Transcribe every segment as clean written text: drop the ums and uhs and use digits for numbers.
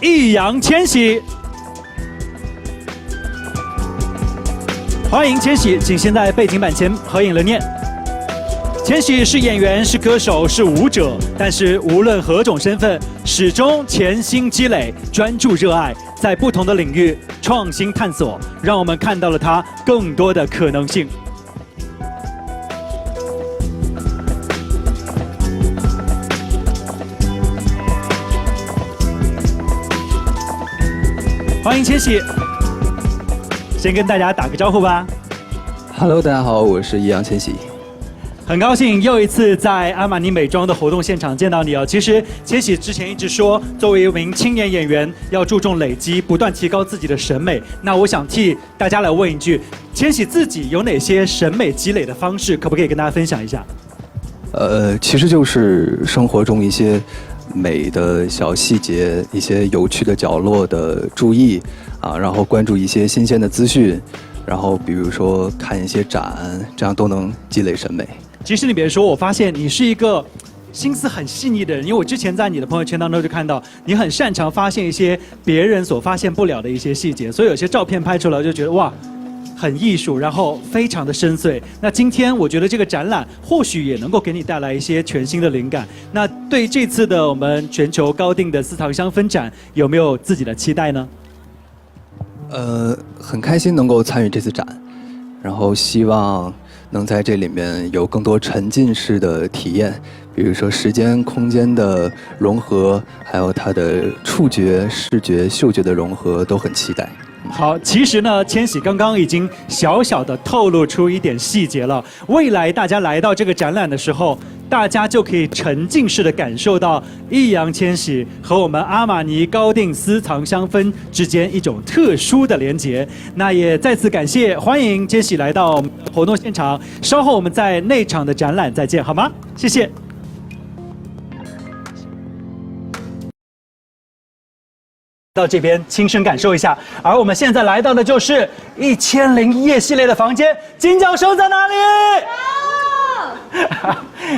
易烊千玺。欢迎千玺，请先在背景板前合影留念。千玺是演员，是歌手，是舞者，但是无论何种身份，始终潜心积累，专注热爱，在不同的领域创新探索，让我们看到了他更多的可能性。欢迎千玺，先跟大家打个招呼吧。Hello， 大家好，我是易烊千玺。很高兴又一次在阿玛尼美妆的活动现场见到你哦。其实千玺之前一直说，作为一名青年演员，要注重累积，不断提高自己的审美。那我想替大家来问一句，千玺自己有哪些审美积累的方式，可不可以跟大家分享一下？其实就是生活中一些美的小细节，一些有趣的角落的注意啊，然后关注一些新鲜的资讯，然后比如说看一些展，这样都能积累审美。其实你别说，我发现你是一个心思很细腻的人，因为我之前在你的朋友圈当中就看到你很擅长发现一些别人所发现不了的一些细节，所以有些照片拍出来就觉得哇，很艺术，然后非常的深邃。那今天我觉得这个展览或许也能够给你带来一些全新的灵感。那对这次的我们全球高定的私藏香氛展，有没有自己的期待呢？很开心能够参与这次展，然后希望能在这里面有更多沉浸式的体验，比如说时间、空间的融合，还有它的触觉、视觉、嗅觉的融合，都很期待。好，其实呢，千玺刚刚已经小小的透露出一点细节了。未来大家来到这个展览的时候，大家就可以沉浸式的感受到易烊千玺和我们阿玛尼高定私藏香氛之间一种特殊的连结。那也再次感谢，欢迎千玺来到活动现场。稍后我们在内场的展览再见，好吗？谢谢。到这边亲身感受一下，而我们现在来到的就是1001夜系列的房间，金角兽在哪里？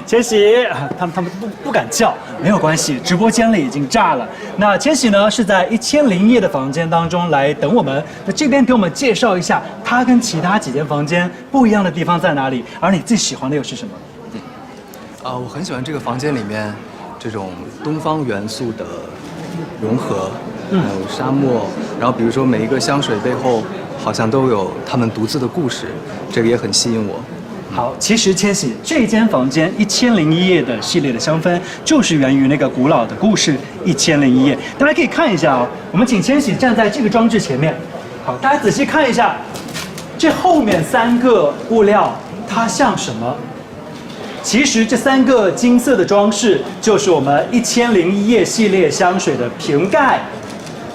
千玺，他们不敢叫，没有关系，直播间里已经炸了。那千玺呢是在1001夜的房间当中来等我们，那这边给我们介绍一下，它跟其他几间房间不一样的地方在哪里？而你最喜欢的又是什么？我很喜欢这个房间里面这种东方元素的融合。还有沙漠，然后比如说每一个香水背后好像都有他们独自的故事，这个也很吸引我。好，其实千玺这间房间1001夜的系列的香氛就是源于那个古老的故事1001夜。大家可以看一下哦，我们请千玺站在这个装置前面。好，大家仔细看一下，这后面3个物料它像什么？其实这3个金色的装饰就是我们1001夜系列香水的瓶盖。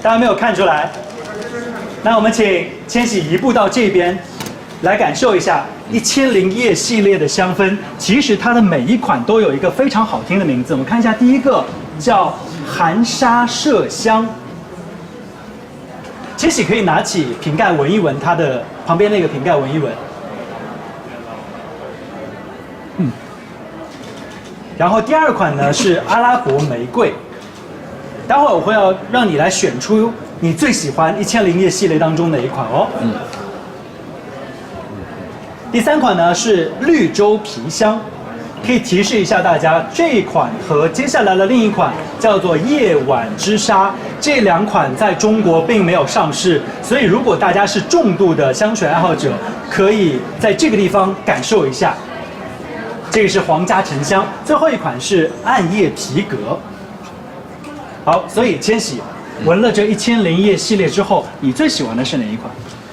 大家没有看出来？那我们请千玺移步到这边，来感受一下1001夜系列的香氛。其实它的每一款都有一个非常好听的名字。我们看一下，第一个叫含沙麝香。千玺可以拿起瓶盖闻一闻，它的旁边那个瓶盖闻一闻。然后第2款呢是阿拉伯玫瑰。待会儿我会要让你来选出你最喜欢1001夜系列当中哪一款哦。第3款呢是绿洲皮香，可以提示一下大家，这一款和接下来的另一款叫做夜晚之沙，这2款在中国并没有上市，所以如果大家是重度的香水爱好者，可以在这个地方感受一下。这个是皇家沉香，最后一款是暗夜皮革。好，所以千玺闻了这1001夜系列之后，你最喜欢的是哪一款？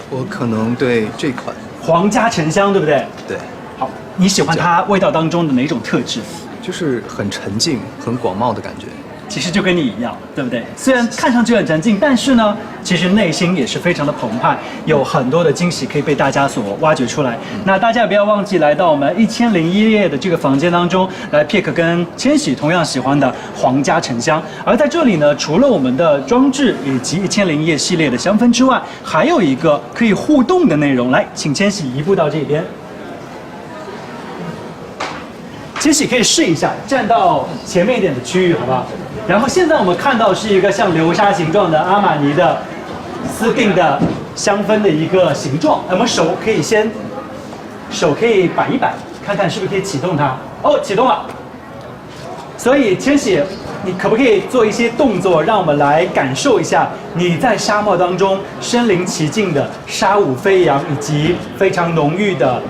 我可能对这款皇家沉香，对不对？对。好，你喜欢它味道当中的哪种特质？就是很沉静、很广袤的感觉。其实就跟你一样，对不对？虽然看上去很沉静，但是呢，其实内心也是非常的澎湃，有很多的惊喜可以被大家所挖掘出来。那大家也不要忘记来到我们1001夜的这个房间当中来 pick 跟千玺同样喜欢的皇家沉香。而在这里呢，除了我们的装置以及1001夜系列的香氛之外，还有一个可以互动的内容。来，请千玺移步到这边。千玺可以试一下，站到前面一点的区域，好不好？然后现在我们看到是一个像流沙形状的阿玛尼的私定的香氛的一个形状。我们手可以摆一摆，看看是不是可以启动它。哦，启动了。所以千玺，你可不可以做一些动作，让我们来感受一下你在沙漠当中身临其境的沙舞飞扬，以及非常浓郁的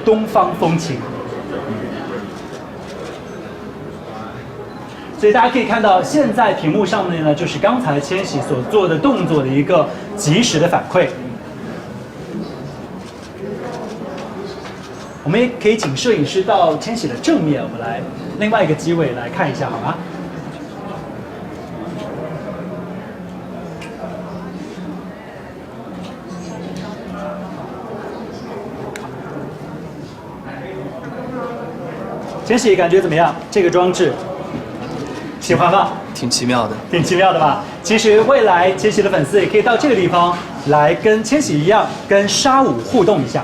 东方风情？所以大家可以看到，现在屏幕上面呢，就是刚才千玺所做的动作的一个及时的反馈。我们也可以请摄影师到千玺的正面，我们来另外一个机位来看一下，好吗？千玺感觉怎么样？这个装置喜欢吗？挺奇妙的，挺奇妙的吧？其实未来千玺的粉丝也可以到这个地方来跟千玺一样，跟沙舞互动一下。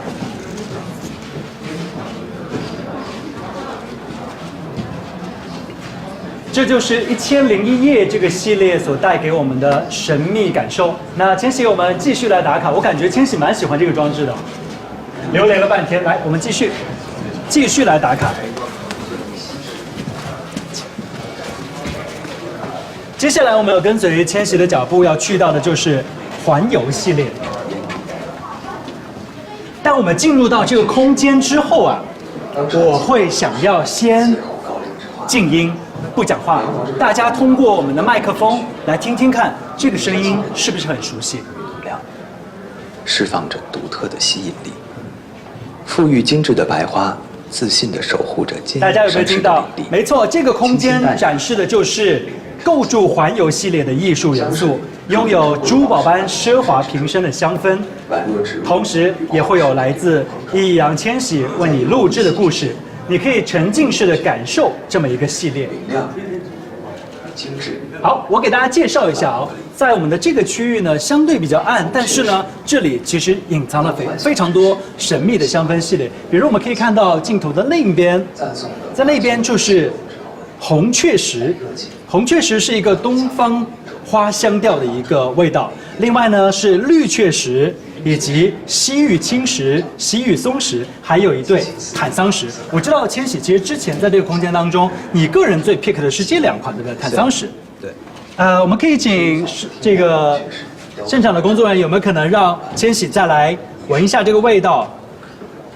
这就是1001夜这个系列所带给我们的神秘感受。那千玺，我们继续来打卡。我感觉千玺蛮喜欢这个装置的，流连了半天。来，我们继续来打卡。接下来我们要跟随千玺的脚步，要去到的就是环游系列。当我们进入到这个空间之后啊，我会想要先静音。不讲话，大家通过我们的麦克风来听听看，这个声音是不是很熟悉？释放着独特的吸引力，馥郁精致的白花，自信地守护着坚大家有没有听到？没错，这个空间展示的就是构筑环游系列的艺术元素，拥有珠宝般奢华瓶身的香氛，同时也会有来自易烊千玺为你录制的故事。你可以沉浸式的感受这么一个系列。好，我给大家介绍一下哦，在我们的这个区域呢，相对比较暗，但是呢，这里其实隐藏了非常多神秘的香氛系列。比如我们可以看到镜头的另一边，在那边就是红雀石。红雀石是一个东方花香调的一个味道。另外呢是绿雀石。以及西域青石、西域松石，还有一对坦桑石。我知道千玺其实之前在这个空间当中，你个人最 pick 的是这2款，对不对？坦桑石。对。我们可以请这个现场的工作人员有没有可能让千玺再来闻一下这个味道？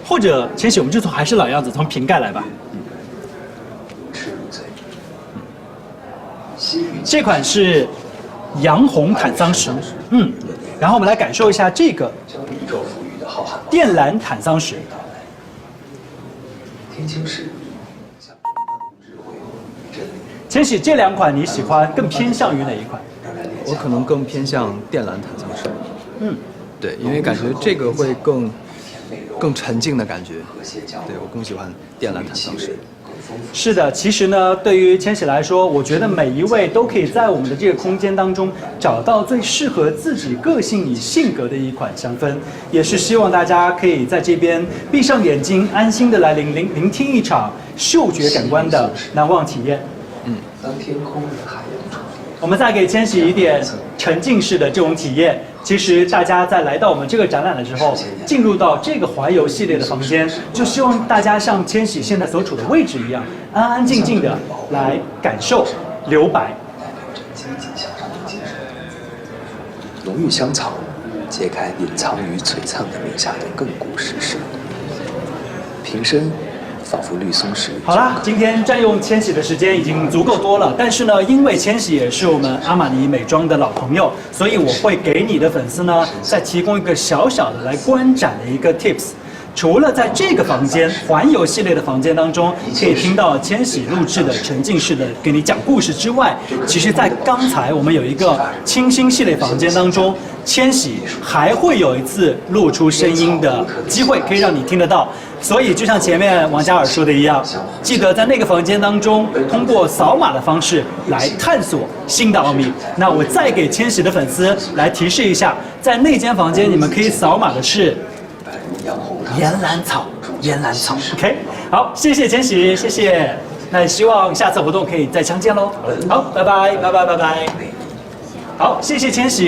或者千玺，我们就还是老样子，从瓶盖来吧。这款是洋红坦桑石。然后我们来感受一下这个靛蓝坦桑石。千玺，这2款你喜欢更偏向于哪一款？我可能更偏向靛蓝坦桑石。对，因为感觉这个会更沉静的感觉。对，我更喜欢靛蓝坦桑石。是的，其实呢，对于千玺来说，我觉得每一位都可以在我们的这个空间当中找到最适合自己个性与性格的一款香氛，也是希望大家可以在这边闭上眼睛，安心的来聆听一场嗅觉感官的难忘体验。当天空与海洋我们再给千玺一点沉浸式的这种体验。其实大家在来到我们这个展览的时候，进入到这个环游系列的房间，就希望大家像千玺现在所处的位置一样，安安静静的来感受留白。浓郁香草，揭开隐藏于璀璨的名下的亘古史诗。瓶身仿佛绿松石。好啦，今天占用千玺的时间已经足够多了，但是呢，因为千玺也是我们阿玛尼美妆的老朋友，所以我会给你的粉丝呢，再提供一个小小的来观展的一个 tips。除了在这个房间环游系列的房间当中，可以听到千玺录制的沉浸式的给你讲故事之外，其实在刚才我们有一个清新系列房间当中，千玺还会有一次露出声音的机会，可以让你听得到。所以就像前面王嘉尔说的一样，记得在那个房间当中，通过扫码的方式来探索新的奥秘。那我再给千玺的粉丝来提示一下，在那间房间你们可以扫码的是岩兰草，岩兰草。OK， 好，谢谢千玺，谢谢。那也希望下次活动可以再相见喽。好，拜拜，拜拜，拜拜。好，谢谢千玺。